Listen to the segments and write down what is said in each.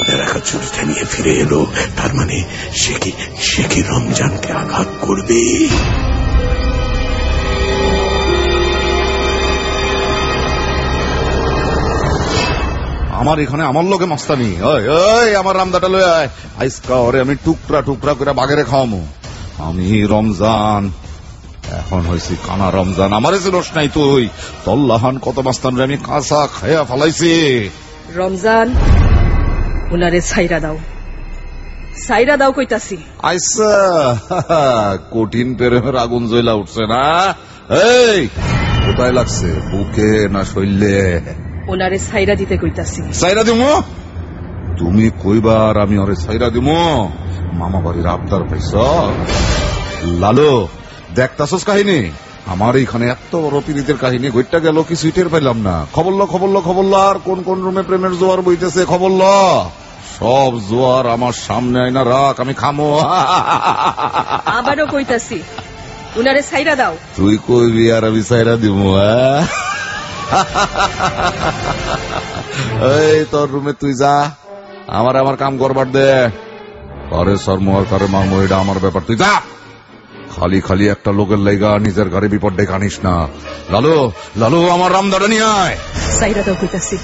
বেড়াকা চুরিটা নিয়ে ফিরে এলো, তার মানে সে কি রমজানকে আঘাত করবে? আমার এখানে আমার লোকে মাস্তানি। আমার রামদাটা লয়ে আয়, আইসকা ওরে আমি টুকরা টুকরা করে বাগেরে খাওয়ামু। আমি রমজান, এখন হয়েছি কানা রমজান। আমারে চিনস নাই তুই? তল্লাহান কত মাস্তান রে আমি কাঁচা খাইয়া ফালাইছি। রমজান, উনারে ছাইরা দাও, ছাইরা দাও কইতাছি। আইসা কঠিন প্রেমের আগুন জ্বলা উঠছে না? এই কোথায় লাগছে, বুকে না শৈলে? ওনারে ছাইরা দিতে কইতাছি। ছাইরা দিমু? তুমি কইবার আমি ওরে ছাইরা দিমু? মামা বাড়ির আবদার পাইছ? লালু দেখতাছস কাহিনী? আমার এইখানে এত বড় পীড়িতের কাহিনী ঘটটা গেল, কি সুইটের পাইলাম না। খবর ল আর কোন কোন রুমে প্রেমের জোয়ার বইতেছে খবর ল। সব জোয়ার আমার সামনে আইনা রাখ, আমি খামো। আবারও কইতাছি, উনারে ছাইরা দাও। তুই কইবি আর আমি ছাইরা দিব? এই তোর রুমে তুই যা, আমার কাম করবার দে। করে শর্ম আর করে মামু, এটা আমার ব্যাপার। তুই যা, খালি খালি একটা লোকের লাইগা নিজের ঘরে বিপদ ডেকে আনিস না। লালু আমার রামদাটা নিয়ে আয়। ছাইরা দাও কইতাছি,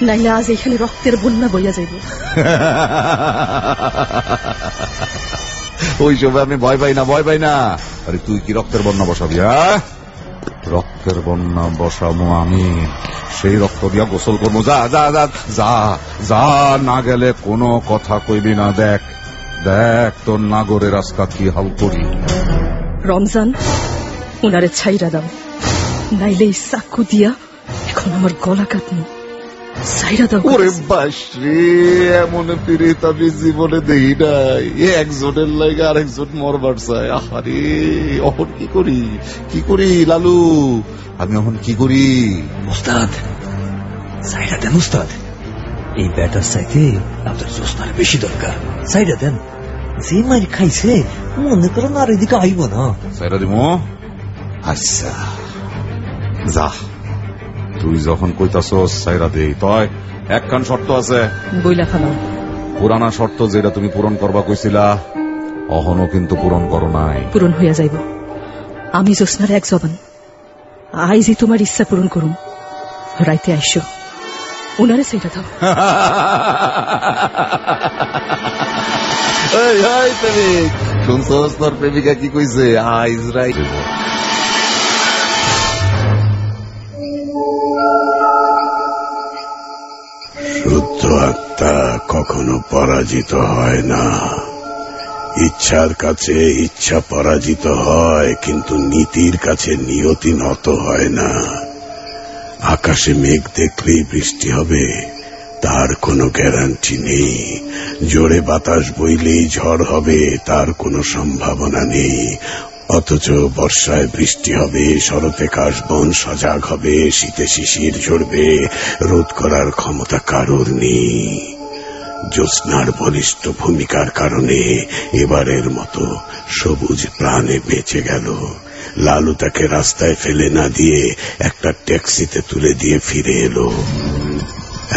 নাইলে আজ এখানে রক্তের বন্যা বইয়া যাইব। ওই সময় আমি ভয় পাই না। আরে তুই কি রক্তের বন্যা বসাবি? রক্তের বন্যা বসাবো আমি, সেই রক্ত দিয়া গোসল করবো। যা যা যা যা যা, না গেলে কোনো কথা কইবি না। দেখ তোর নাগরের রাস্তা কি হাল করি। রমজান, উনারে ছাইরা দাও, নাইলে এই চাকু দিয়া এখন আমার গলা কাটনি। ছাইরা দাও। ওরে বাসরে, এমন পীড়িত আমি জীবনে দেখি নাই। একজনের লাগে আরেকজন মরবার চায়। আহারে, এখন কি করি লালু? আমি এখন কি করি? উস্তাদ, ছাইরা দেন উস্তাদ। এই ব্যাটার চাইতে আপনার জোস্নার বেশি দরকার। ছাইরা দেন, যে মার খাইছে মনে করেন আর এদিকে আইব না। ছাইরা দিব? আচ্ছা যা, তুই যখন কইতাছস ছাইরা দেই। তয় একখান শর্ত আছে। বইলা ফেলাও। পুরানা শর্ত যেটা তুমি পূরণ করবা কইছিলা, অহনো কিন্তু পূরণ করো নাই। পূরণ হইয়া যাইব। আমি জোসনার এক জবান, আইজি তোমার ইচ্ছা পূরণ করুন। রাইতে আইসো, উনারে ছাইরা দাও। প্রেমিক শুনছস? তোর প্রেমিকা কি কইছে? আইজ রাইট। শুদ্ধ আত্মা কখনো পরাজিত হয় না। ইচ্ছার কাছে ইচ্ছা পরাজিত হয়, কিন্তু নীতির কাছে নিয়তি নত হয় না। আকাশে মেঘ দেখলেই বৃষ্টি হবে তার কোনো গ্যারান্টি নেই। জোরে বাতাস বইলেই ঝড় হবে তার কোনো সম্ভাবনা নেই। অথচ বর্ষায় বৃষ্টি হবে, শরতে কাশবন সজাগ হবে, শীতে শিশির ঝরবে, রোধ করার ক্ষমতা কারোর নেই। জ্যোৎস্নার বলিষ্ঠ ভূমিকার কারণে এবারের মতো সবুজ প্রাণে বেঁচে গেল। লালু তাকে রাস্তায় ফেলে না দিয়ে একটা ট্যাক্সিতে তুলে দিয়ে ফিরে এলো।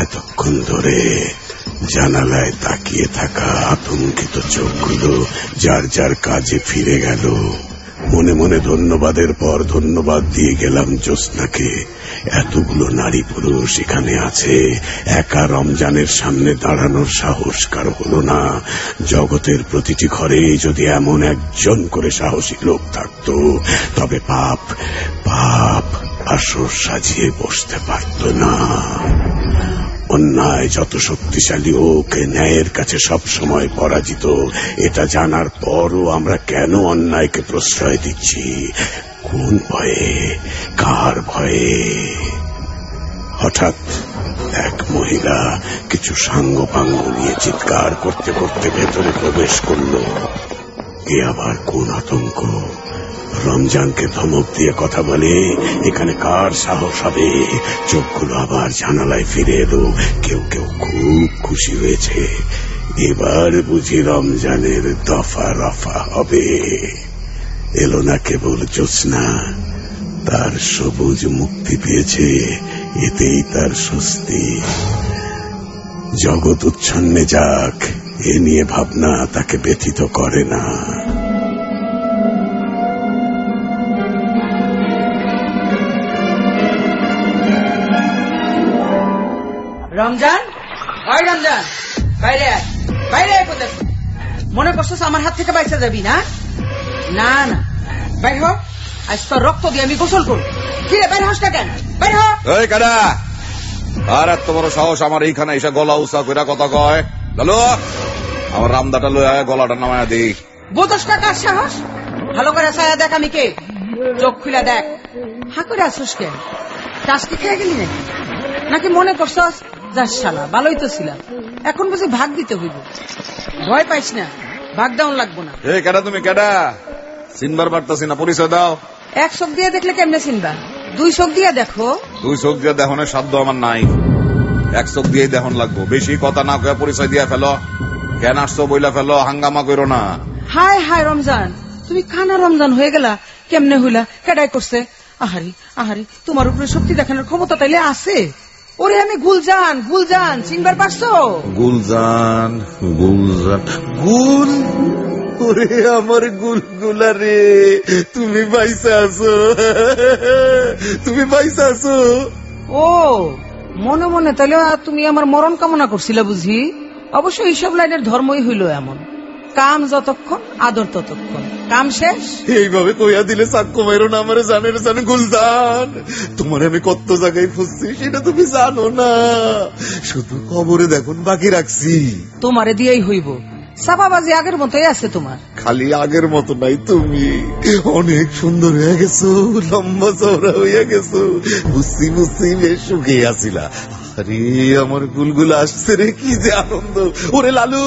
এতক্ষণ ধরে জানালায় তাকিয়ে থাকা আতঙ্কিত চোখগুলো যার যার কাজে ফিরে গেল। মনে মনে ধন্যবাদের পর ধন্যবাদ দিয়ে গেলাম জ্যোৎস্নাকে। এতগুলো নারী পুরুষ এখানে আছে, একা রমজানের সামনে দাঁড়ানোর সাহস কারো হলো না। জগতের প্রতিটি ঘরে যদি এমন একজন করে সাহসী লোক থাকতো, তবে পাপ আসর সাজিয়ে বসতে পারত না। অন্যায় যত শক্তিশালী হোক, ন্যায়ের কাছে সব সময় পরাজিত। এটা জানার পরও আমরা কেন অন্যায়কে প্রশ্রয় দিচ্ছি? কোন ভয়ে, কার ভয়ে? হঠাৎ এক মহিলা কিছু সাঙ্গপাঙ্গ নিয়ে চিৎকার করতে করতে ভেতরে প্রবেশ করল। এ আবার কোন আতঙ্ক? রমজানকে ধমক দিয়ে কথা বলে এখানে কার সাহস হবে? চোখগুলো আবার জানালায় ফিরে এলো। কেউ কেউ খুব খুশি হয়েছে। এবার বুঝি রমজানের দফা রফা হবে। এলো না কেবল জ্যোৎস্না, তার সবুজ মুক্তি পেয়েছে, এতেই তার স্বস্তি। জগৎ উচ্ছন্নে যাক, এ নিয়ে ভাবনা তাকে ব্যথিত করে না। রমজান, ওই রমজান, বাইরে আয়, বাইরে আয়। কোথায় মনে করছিস আমার হাত থেকে বাইসা যাবি? না না না, বাইর হ। আজ তোর রক্ত দিয়ে আমি গোসল করব। কিরে বাইর হস না কেন? বাইর হ। এই কারা আর এত বড় সাহস আমার এইখানে এসে গলা উঁচা কইরা কথা কয়? লালু, আমার রামদাটা লয়ে গলাটা নামায়া দিই। বোধস কাকার সাহস? ভালো করে ছায়া দেখ আমি কে। চোখ খুলে দেখ। হা করে আসুস কেন? টাস্কি খেয়ে গেলি নাকি? নাকি মনে করছস যাস শালা ভালোই তো ছিলাম, এখন বুঝি ভাগ দিতে হইব? ভয় পাইস না, ভাগ ডাউন লাগবো না। এই কেডা তুমি? কেডা চিনবার পারতাছি না, পরিচয় দাও। এক চোখ দিয়ে দেখলে কেমনে চিনবা? দুই চোখ দিয়ে দেখো। দুই চোখ দিয়ে দেহনের সাধ্য আমার নাই, এক চোখ দিয়েই দেহন লাগবো। বেশি কথা না কয়ে পরিচয় দিয়ে ফেলো। কেন আসছো বইলা ফেলো, হাঙ্গামা করো না। হায় হায় রমজান, তুমি কানা রমজান হয়ে গেলা কেমনে হইলা? কেডাই করছে? আহারি আহারি, তোমার উপরে শক্তি দেখানোর ক্ষমতা তাইলে আছে? ওরে আমি গুলজান, গুলজান চিনবার পারছো? গুলজান, গুলজান, গুল, ওরে আমার গুলগুলা রে, তুমি পয়সা আছো, তুমি পয়সা আছো। ও মনে মনে তাহলে তুমি আমার মরণ কামনা করছিলা বুঝি? অবশ্য এইসব লাইনের ধর্মই হইল এমন, কাম যতক্ষণ আদর ততক্ষণ, কাম শেষ। এইভাবে কইয়া দিলে সাক্ষ্য মাইরো না আমার জানের জান গুলজান। তোমার আমি কত জায়গায় ফুসছি সেটা তুমি জানো না, শুধু কবরে দেখুন বাকি রাখছি। তোমারে দিয়েই হইব, চাপাবাজি আগের মতোই আছে তোমার। খালি আগের মতো নাই, তুমি অনেক সুন্দর হয়ে গেছো, লম্বা চওড়া হইয়া গেছো, বুঝছি বুঝছি বেশ শুকিয়ে আসিলা। আরে আমার গুলগুলা আসছে রে, কি যে আনন্দ। ওরে লালু,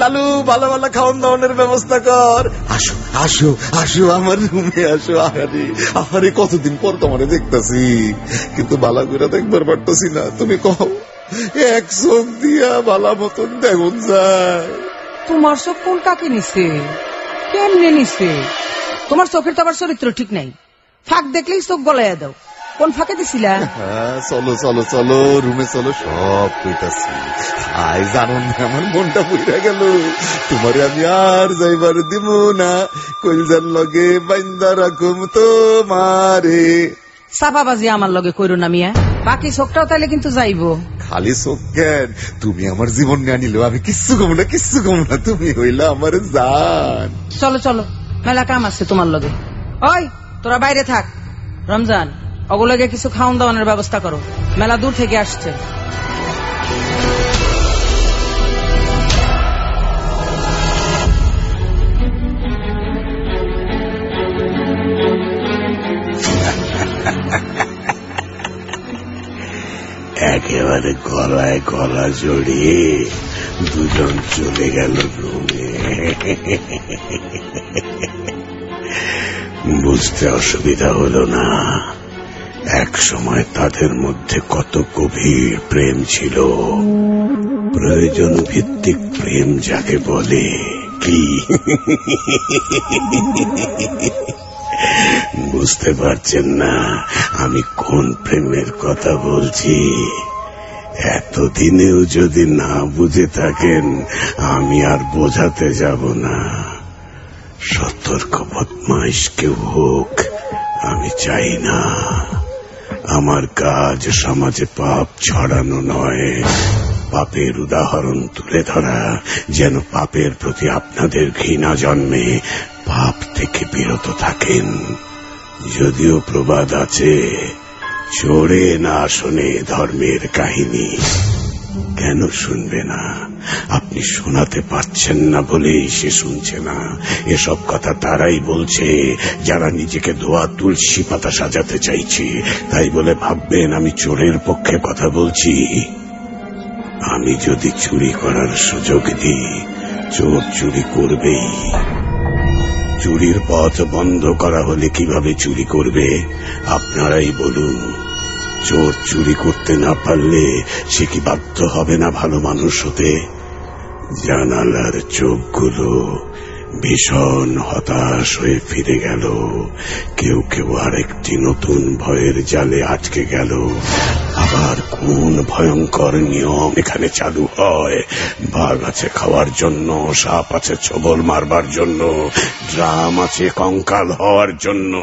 লালু, ভালো ভালো খাওয়ান দাওয়ানের ব্যবস্থা কর। আসো আসো আসো, আমার রুমে আসো। আহারে আহারে, কতদিন পর তোমারে দেখতেছি, কিন্তু বালা করে দেখবার পারতেছি না। তুমি কও, এক চোখ দিয়া বালা মতন দেখুন যায়। তোমার চোখ কোন কাকে নিছে? কেমনে নিছে? তোমার চোখের তো আবার চরিত্র ঠিক নাই, ফাঁক দেখলেই চোখ গলাইয়া দাও। কোন ফাঁকে দিছিলা? চলো চলো চলো, রুমে চলো, সব কইতাছি। আই জানো না, আমার মনটা পুইরা গেল। তোমারে আমি আর যাইবার দিব না, কইলজার লগে বাইন্দা রাখুম তোমারে। চাপাবাজি আমার লগে কইরো না মিয়া, বাকি চোখটাও তাইলে কিন্তু যাইবো। খালি চোখ কেন, তুমি আমার জীবন নিয়ে নিলেও আমি কিচ্ছু কম না, কিচ্ছু কম না। তুমি হইলা আমার জান। চলো চলো, মেলা কাম আছে তোমার লগে। ওই তোরা বাইরে থাক, রমজান ওগুলোকে কিছু খাওয়ান দাওয়ানোর ব্যবস্থা করো, মেলা দূর থেকে আসছে। একেবারে গলায় গলা জড়িয়ে দুজন চলে গেল রুমে। বুঝতে অসুবিধা হলো না, এক সময় তাদের মধ্যে কত গভীর প্রেম ছিল, প্রয়োজন ভিত্তিক প্রেম যাকে বলে। কি বুঝতে পারছেন না আমি কোন প্রেমের কথা বলছি? এতদিনেও যদি না বুঝে থাকেন, আমি আর বোঝাতে যাব না। সতর্ক বদমাইশ কেউ হোক আমি চাই না। আমার কাজ সমাজে পাপ ছড়ানো নয়, পাপের উদাহরণ তুলে ধরা, যেন পাপের প্রতি আপনাদের ঘৃণা জন্মে পাপ থেকে বিরত থাকেন। যদিও প্রবাদ আছে, চোরে না শোনে ধর্মের কাহিনী। কেন শুনবে না? আপনি শোনাতে পারছেন না বলেই সে শুনছে না। এসব কথা তারাই বলছে যারা নিজেকে ধোয়া তুলসী পাতা সাজাতে চাইছে। তাই বলে ভাববেন আমি চোরের পক্ষে কথা বলছি? আমি যদি চুরি করার সুযোগ দিই, চোর চুরি করবেই। চুরির পথ বন্ধ করা হলে কিভাবে চুরি করবে আপনারাই বলুন। চোর চুরি করতে না পারলে সে কি বাধ্য হবে না ভালো মানুষ হতে? জানালার চোখগুলো ভীষণ হতাশ হয়ে ফিরে গেল। কেউ কেউ আরেকটি নতুন ভয়ের জালে আটকে গেল। আবার কোন ভয়ঙ্কর নিয়ম এখানে চালু হয়? বাঘ আছে খাওয়ার জন্য, সাপ আছে ছোবল মারবার জন্য, ড্রাম আছে কঙ্কাল হওয়ার জন্য।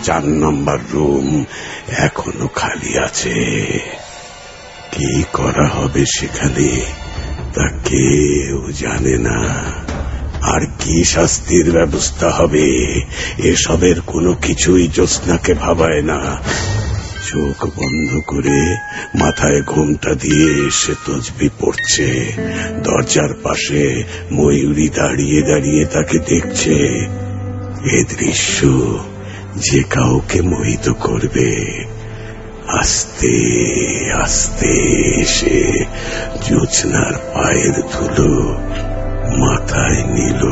4 নম্বর রুম এখনো খালি আছে। কি করা হবে সেখানে তা কেউ জানে না। আর কি শাস্তির ব্যবস্থা হবে এসবের কোনো কিছুই জ্যোৎস্নাকে ভাবায় না। চোখ বন্ধ করে মাথায় ঘোমটা দিয়ে সে তসবি পড়ছে। দরজার পাশে ময়ূরী দাঁড়িয়ে দাঁড়িয়ে তাকে দেখছে। এ দৃশ্য যে কাউকে মোহিত করবে। আস্তে আস্তে এসে জ্যোৎস্নার পায়ের ধুলো মাথায় নিল।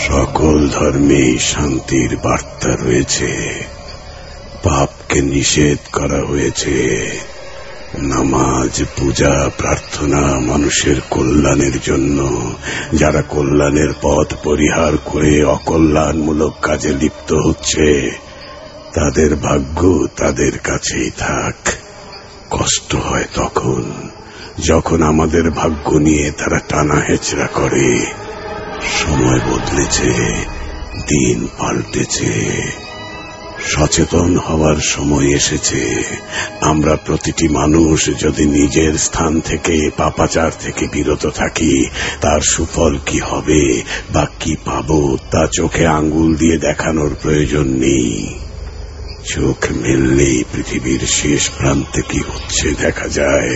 সকল ধর্মেই শান্তির বার্তা রয়েছে। পাপকে নিষেধ করা হয়েছে। নামাজ, পূজা, প্রার্থনা মানুষের কল্যাণের জন্য। যারা কল্যাণের পথ পরিহার করে অকল্যাণমূলক কাজে লিপ্ত হচ্ছে তাদের ভাগ্য তাদের কাছেই থাক। কষ্ট হয় তখন যখন আমাদের ভাগ্য নিয়ে তারা টানা হেচড়া করে। সময় বদলেছে, দিন পাল্টেছে, সচেতন হওয়ার সময় এসেছে। আমরা প্রতিটি মানুষ যদি নিজের স্থান থেকে পাপাচার থেকে বিরত থাকি, তার সুফল কি হবে বা কি পাবো তা চোখে আঙ্গুল দিয়ে দেখানোর প্রয়োজন নেই। চোখ মেললেই পৃথিবীর শেষ প্রান্তে কি হচ্ছে দেখা যায়।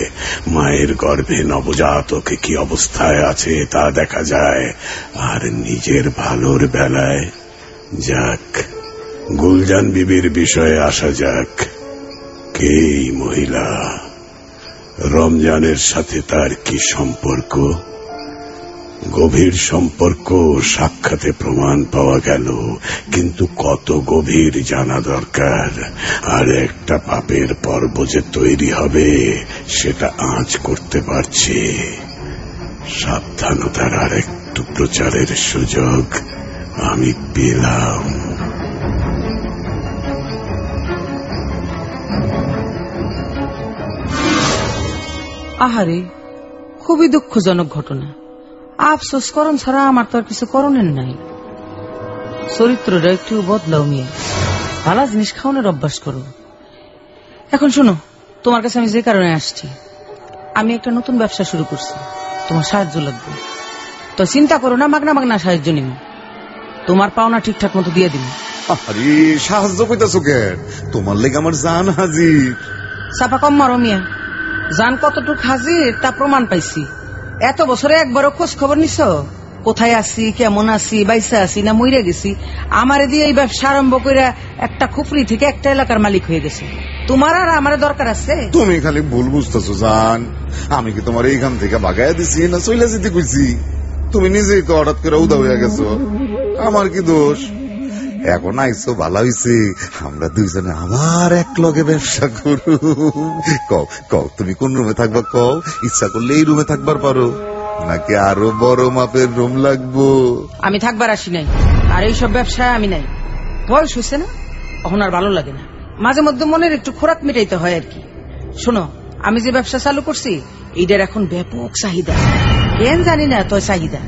মায়ের গর্ভে নবজাতক কি অবস্থায় আছে তা দেখা যায়। আর নিজের ভালোর বেলায় যাক, গুলজান বিবির বিষয়ে আসা যাক। কে এই মহিলা? রমজানের সাথে তার কি সম্পর্ক? গভীর সম্পর্ক সাক্ষাতে প্রমাণ পাওয়া গেল, কিন্তু কত গভীর জানা দরকার। আর একটা পাপের পর্ব যে তৈরি হবে সেটা আঁচ করতে পারছি। সাবধানতার আর একটু প্রচারের সুযোগ আমি পেলাম। আহারে, খুবই দুঃখজনক ঘটনা। আফসোস করণ ছাড়া আমার তো আর কিছু করণের নাই। চরিত্রটা একটু বদলাও মিয়া, ভালো জিনিস খাওয়ানোর অভ্যাস করো। এখন শোনো, তোমার কাছে আমি যে কারণে আসছি, আমি একটা নতুন ব্যবসা শুরু করছি, তোমার সাহায্য লাগবে। তো চিন্তা করো না, মাগনা মাগনা সাহায্য নিব, তোমার পাওনা ঠিকঠাক মতো দিয়ে দিব। আরে সাহায্য কইতাছো কেন? তোমার লেগে আমার জান হাজির। চাপা কম মারো মিয়া, জান কতটুক হাজির তা প্রমাণ পাইছি। এত বছরে একবারও খোঁজ খবর নিছ? কোথায় আছি, কেমন আছি, বাইসা আছি না মইরা গেছি? আমারে দিয়ে এই ব্যবসা আরম্ভ করে একটা খুপড়ি থেকে একটা এলাকার মালিক হয়ে গেছে। তোমার আর আমারে দরকার আছে? তুমি খালি ভুল বুঝতেছো জান। আমি কি তোমার এইখান থেকে বাগাইয়া দিছি না চইলা যেতে কইছি? তুমি নিজেই তো হঠাৎ করে উদা হইয়া গেছো। আমার কি দোষ? এখন আইসো ভালো হইছে, আমরা দুইজনে আবার এক লগে ব্যবসা করু। কও কও তুমি কোন রুমে থাকবা? কও, ইচ্ছা করলে এই রুমে থাকবার পারো, নাকি আরো বড় মাপের রুম লাগবো? আমি থাকবার আসি নাই, আর এইসব ব্যবসায় আমি নাই। বয়স হয়েছে না, এখন আর ভালো লাগে না। মাঝে মধ্যে মনের একটু খোরাক মেটাইতে হয় আর কি। শোনো, আমি যে ব্যবসা চালু করছি এইটার এখন ব্যাপক চাহিদা। কেন জানি না তোর চাহিদা,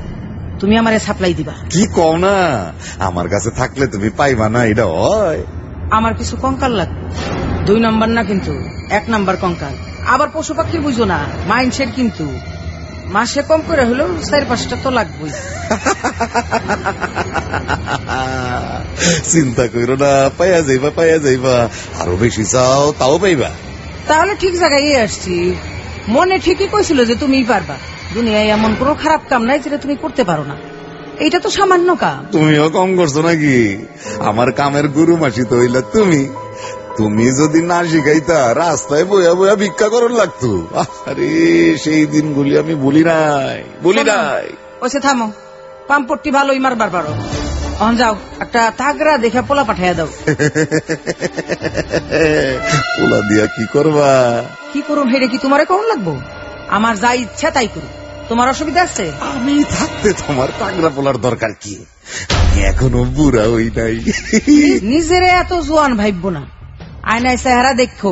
তুমি আমারে সাপ্লাই দিবা। কি কও না, আমার কাছে থাকলে তুমি পাইবা না, এটা হয়? আমার কিছু কঙ্কাল লাগবে, 2 নম্বর না কিন্তু 1 নম্বর কঙ্কাল। আবার পশু পাখি বুঝো না, মাইন্ডসেট কিন্তু মাসে কম করে হলেও 4-5টা তো লাগবেই। চিন্তা করো না, পাইয়া যাইবা পাইয়া যাইবা। আরো বেশি চাও তাও পাইবা। তাহলে ঠিক জায়গায় আসছি। মনে ঠিকই কইছিল যে তুমিই পারবা। দুনিয়ায় এমন কোনো খারাপ কাম নাই যেটা তুমি করতে পারো না। এইটা তো সামান্য কাম। তুমিও কম করছো নাকি? আমার কামের গুরু মাসি তো হইলা তুমি। তুমি যদি না শিখাইতা রাস্তায় বইয়া বইয়া ভিক্ষা করন লাগতো। আরে সেই দিনগুলি আমি ভুলি নাই। ওসে থামো, পাম্পট্টি ভালোই মারবার পারো। যাও একটা তাগরা দেখে পোলা পাঠাইয়া দাও। পোলা দিয়া কি করবা? কি করুন হেরে কি তোমারে কখন লাগবো? আমার যা ইচ্ছা তাই করুন, তোমার অসুবিধা আছে? আমি থাকতে তোমার তাগড়া পোলার দরকার কি? আমি এখনো বুড়া হই নাই। নিজেরে এত জোয়ান ভাইব না, আয়নায় চেহারা দেখো।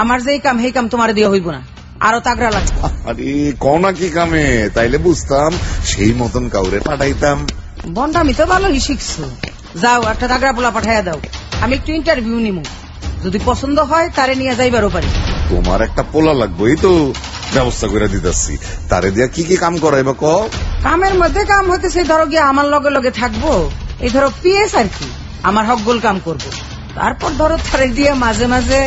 আমার যেই কাম সেই কাম তোমার দিয়ে হইব না, আরো তাগড়া লাগবে। আরে কনা কি কামে? তাইলে বুঝতাম, সেই মতন কাউরে পাঠাইতাম। বন্ডামি তো ভালোই শিখছো। যাও একটা তাগড়া পোলা পাঠাইয়া দাও, আমি একটু ইন্টারভিউ নিমু। যদি পছন্দ হয় তারে নিয়ে যাইবারও পারি। তোমার একটা পোলা লাগবে, এই তো ব্যবস্থা করে দিতেছি। তারে দিয়া কি কি কাম করাইবা ক? কামের মধ্যে কাম হইতেছে, ধরো গিয়ে আমার লগে লগে থাকবো, এই ধরো পিএস আর কি, আমার হকগোল কাম করব। তারপর ধরো তারে দিয়ে মাঝে মাঝে।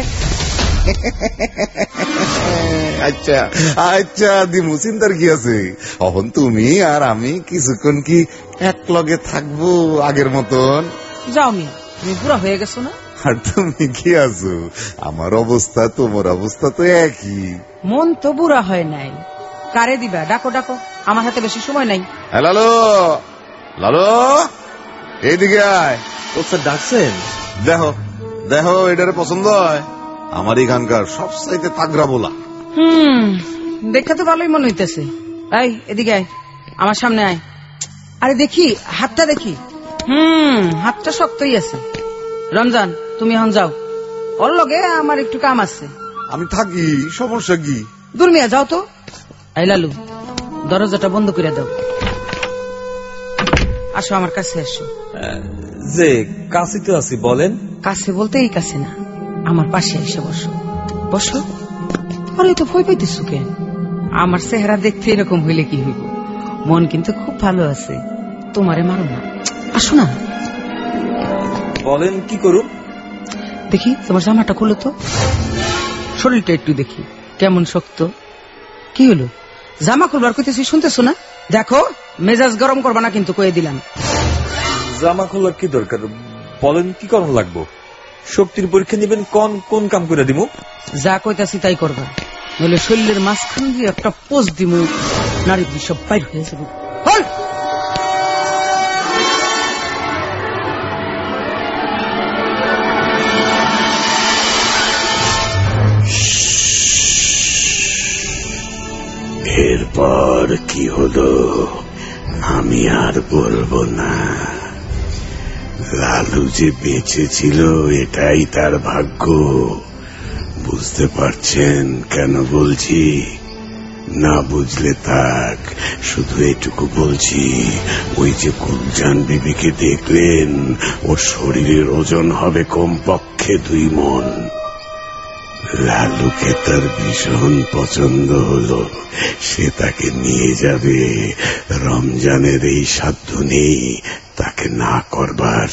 আচ্ছা আচ্ছা দিমু, চিন্তার কি আছে? এখন তুমি আর আমি কিছুক্ষণ কি এক লগে থাকবো আগের মতন? যাও মিয়া, তুমি পুরা হয়ে গেছো না? আর তুমি কি আছো? আমার অবস্থা তোমার অবস্থা তো একই। মন তো বুড়া হয় নাই। কারে দিবা? ডাকো ডাকো, আমার হাতে বেশি সময় নাই। লালো লালো, এইদিকে আয়। স্যার ডাকছেন? দেখো দেখো, এটারে পছন্দ হয়? আমার এখানকার সবচাইতে তাগড়া বলা। দেখে তো ভালোই মনে হইতেছে। এই এদিকে আয়, আমার সামনে আয়। আরে দেখি হাতটা দেখি। হাতটা শক্তই আছে। রমজান তুমি এখন যাও, ওর লগে আমার একটু কাম আছে। আমি থাকি, সমস্যা কি? দূর মিয়া যাও তো। এই লালু, দরজাটা বন্ধ করে দাও। আসো আমার কাছে আসো। যে কাছে তো আছি, বলেন। কাছে বলতে এই কাছে না, আমার পাশে এসে বসো। বসো। আরে তো ভয় পাইতেছো কেন? আমার চেহারা দেখতে এরকম হইলে কি হইব? মন কিন্তু খুব ভালো আছে, তোমারে মারো না। আসো না। বলেন কি করুন? দেখি তোমার জামাটা খুলো তো, শরীরটা একটু দেখি কেমন শক্ত। কি হলো? জামা খুলবার কইতেছি, শুনতেছো না? দেখো মেজাজ গরম করবা না কিন্তু, কয়ে দিলাম। জামা খোলার কি দরকার? বলেন কি করণ লাগবো? শক্তির পরীক্ষা নিবেন, কোন কাম করে দিব? যা কইতাছি তাই করবা, নইলে শরীরের মাঝখান দিয়ে একটা পোষ দিমু, নারী সব বাইর হয়ে যাবো। এরপর কি হলো আমি আর বলবো না। লালু যে বেঁচে ছিল এটাই তার ভাগ্য। বুঝতে পারছেন কেন বলছি? না বুঝলে থাক, শুধু এটুকু বলছি, ওই যে গুলজান বিবিকে দেখলেন, ওর শরীরের ওজন হবে কমপক্ষে 2 মণ। লালুকে তার ভীষণ পছন্দ হলো, সে তাকে নিয়ে যাবে। রমজানের এই সাধ্য নেই তাকে না করবার।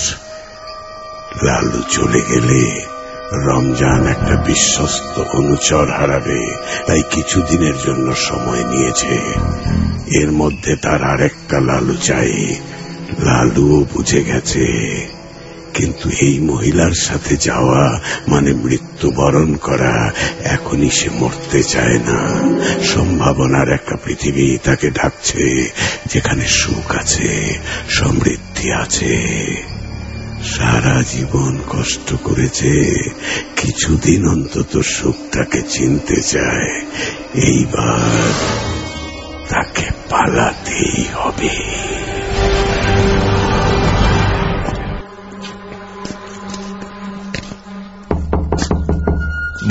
লালু চলে গেলে রমজান একটা বিশ্বস্ত অনুচর হারাবে, তাই কিছুদিনের জন্য সময় নিয়েছে। এর মধ্যে তার আরেকটা লালু চাই। লালুও বুঝে গেছে, কিন্তু এই মহিলার সাথে যাওয়া মানে মৃত্যুবরণ করা। এখনই সে মরতে চায় না। সম্ভাবনার একটা পৃথিবী তাকে ডাকছে, যেখানে সুখ আছে, সমৃদ্ধি আছে। সারা জীবন কষ্ট করেছে, কিছুদিন অন্তত সুখটাকে চিনতে চায়। এইবার তাকে পালাতেই হবে।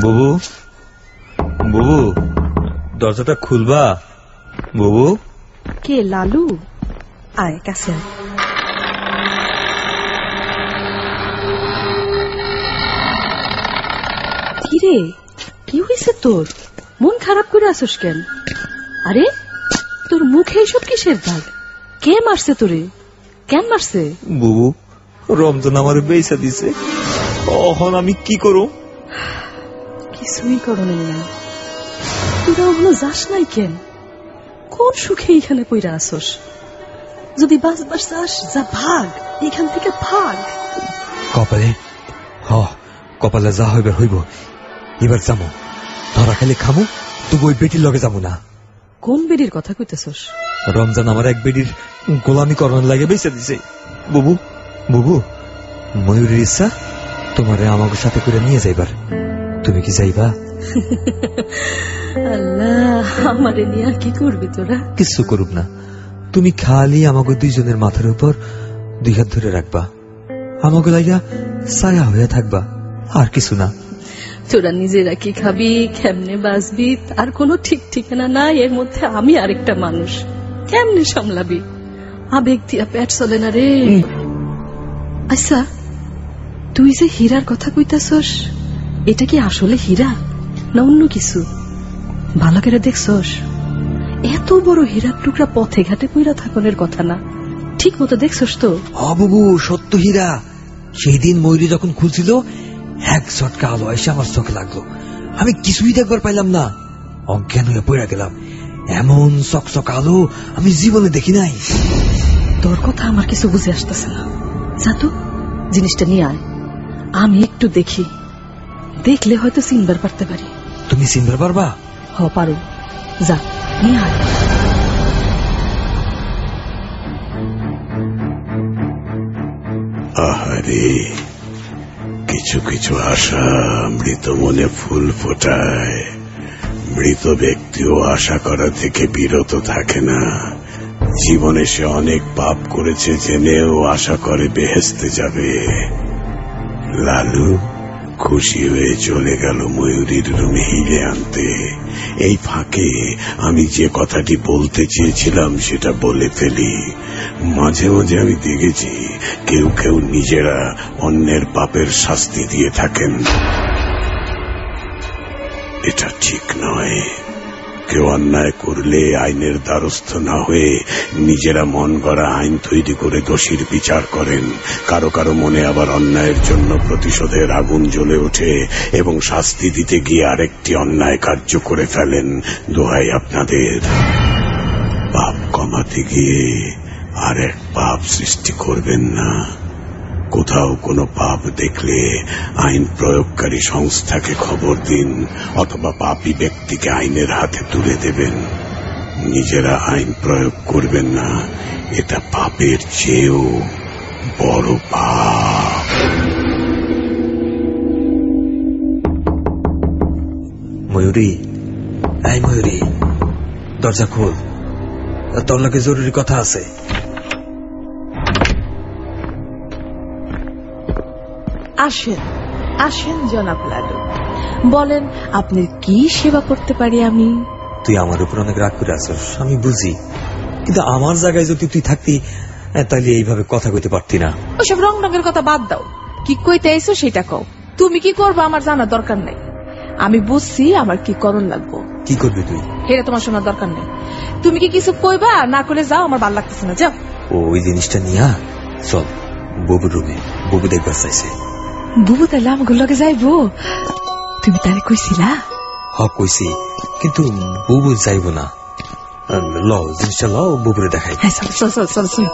বুবু, বুবু, দরজাটা খুলবা? বুবু। কে লালু? আয় কাছে আয়। কিরে, কি হয়েছে তোর? মন খারাপ করে আসোস কেন? আরে তোর মুখে এসব কিসের দাগ? কে মারছে তোরে? কেন মারছে? বুবু, রমজান আমার বেইসা দিছে, এখন আমি কি করব? কিছুই করণের নাই। তোরা ওগুলো যাস নাই কেন? কোন সুখে এখানে পইরা আসোস? যদি বাঁচবার চাস যা, ভাগ এখান থেকে, ভাগ। কপালে কপালে যা হইবার হইব। এবার যাবো, ধরা খালি খামু, তবু ওই বেটির লগে যাবো না। কোন বেডির কথা কইতেছস? রমজান আমার এক বেটির গোলামি করার লাগে বেঁচে দিছে। বুবু, বুবু, ময়ূরের ইচ্ছা তোমারে আমাকে সাথে করে নিয়ে যাইবার। তুমি কি যাইবা? আল্লাহ, আমারে নিয়ে আর কি করবি তোরা? কিছু করুক না, তুমি খালি আমাকে দুইজনের মাথার উপর 2 হাত ধরে রাখবা, আমাকে লাইয়া ছায়া হয়ে থাকবা, আর কিছু না। তোরা নিজেরা কি খাবি, কেমনে বাঁচবি তার কোনো ঠিক ঠিকানা নাই। এর মধ্যে আমি আরেকটা মানুষ, কেমনে সামলাবি? আবেগ দিয়া পেট চলে না রে। আচ্ছা, তুই যে হীরার কথা কইতাছস, এটা কি আসলে হীরা না অন্য কিছু? ভালো করে দেখছস? এত বড় হীরার টুকরা পথে ঘাটে পইরা থাকনের কথা না। ঠিক মতো দেখছস তো? বাবু, সত্য হীরা। সেই দিন ময়ূরী যখন খুলছিল, এক ঝটকা আলো এসে আমার চোখে লাগলো। আমি কিছুই দেখবার পাইলাম না, অজ্ঞান হয়ে পড়ে গেলাম। এমন চকচক আলো আমি জীবনে দেখি নাই। তোর কথা আমার কিছু বুঝে আসতেছে না। যা তো, জিনিসটা নিয়ে আয়, আমি একটু দেখি। দেখলে হয়তো চিনবার পারতে পারি। তুমি চিনবার পারবা? হ, পারো। যা, নিয়ে আয়। আহারে, কিছু কিছু আশা মৃত মনে ফুল ফোটায়। মৃত ব্যক্তিও আশা করা থেকে বিরত থাকে না। জীবনে সে অনেক পাপ করেছে জেনেও আশা করে বেহেশতে যাবে। লালু খুশি হয়ে চলে গেল ময়ূরীর রুমে হিলে আনতে। এই ফাঁকে আমি যে কথাটি বলতে চেয়েছিলাম সেটা বলে ফেলি। মাঝে মাঝে আমি দেখেছি কেউ কেউ নিজেরা অন্যের পাপের শাস্তি দিয়ে থাকেন। এটা ঠিক নয়। কেউ অন্যায় করলে আইনের দ্বারস্থ না হয়ে নিজেরা মন গড়া আইন তৈরি করে দোষীর বিচার করেন। কারো কারো মনে আবার অন্যায়ের জন্য প্রতিশোধের আগুন জ্বলে ওঠে এবং শাস্তি দিতে গিয়ে আরেকটি অন্যায় কার্য করে ফেলেন। দোহাই আপনাদের, পাপ কমাতে গিয়ে আরেক পাপ সৃষ্টি করবেন না। কোথাও কোনো পাপ দেখলে আইন প্রয়োগকারী সংস্থাকে খবর দিন, অথবা পাপী ব্যক্তিকে আইনের হাতে তুলে দেবেন। নিজেরা আইন প্রয়োগ করবেন না, এটা পাপের চেয়েও বড় পাপ। ময়ূরী, এই ময়ূরী, দরজা খোল, তোর লগে জরুরি কথা আছে। আসেন আসেন জনাব লালু, বলেন আপনার কি সেবা করতে পারি আমি? তুই আমার উপর অনেক রাগ করে আসছ, আমি বুঝি, কিন্তু আমার জায়গায় যদি তুই থাকতি তাহলে এইভাবে কথা কইতে পারতি না। ওসব রং রঙের কথা বাদ দাও, কি কইতে আইছো সেটা কও। তুমি কি করবা আমার জানার দরকার নাই, আমি বুঝছি আমার কি করণ লাগবো। কি করবি তুই? হেরে তোমার শোনার দরকার নেই। তুমি কি কিছু কইবা না করে যাও, আমার ভালো লাগতেছে না, যাও। ওই জিনিসটা নিয়া চল বুবুর রুমে, বুবু দেখবার চাইছে। বুবু তাহলে আমাকে লগে যাইবো? তুমি তাহলে কইছিলা? হ কইছি, কিন্তু বুবু যাইব না। ল জিনিসটা ল, বুবুরে দেখাই। হ্যাঁ, চল চল চল চল।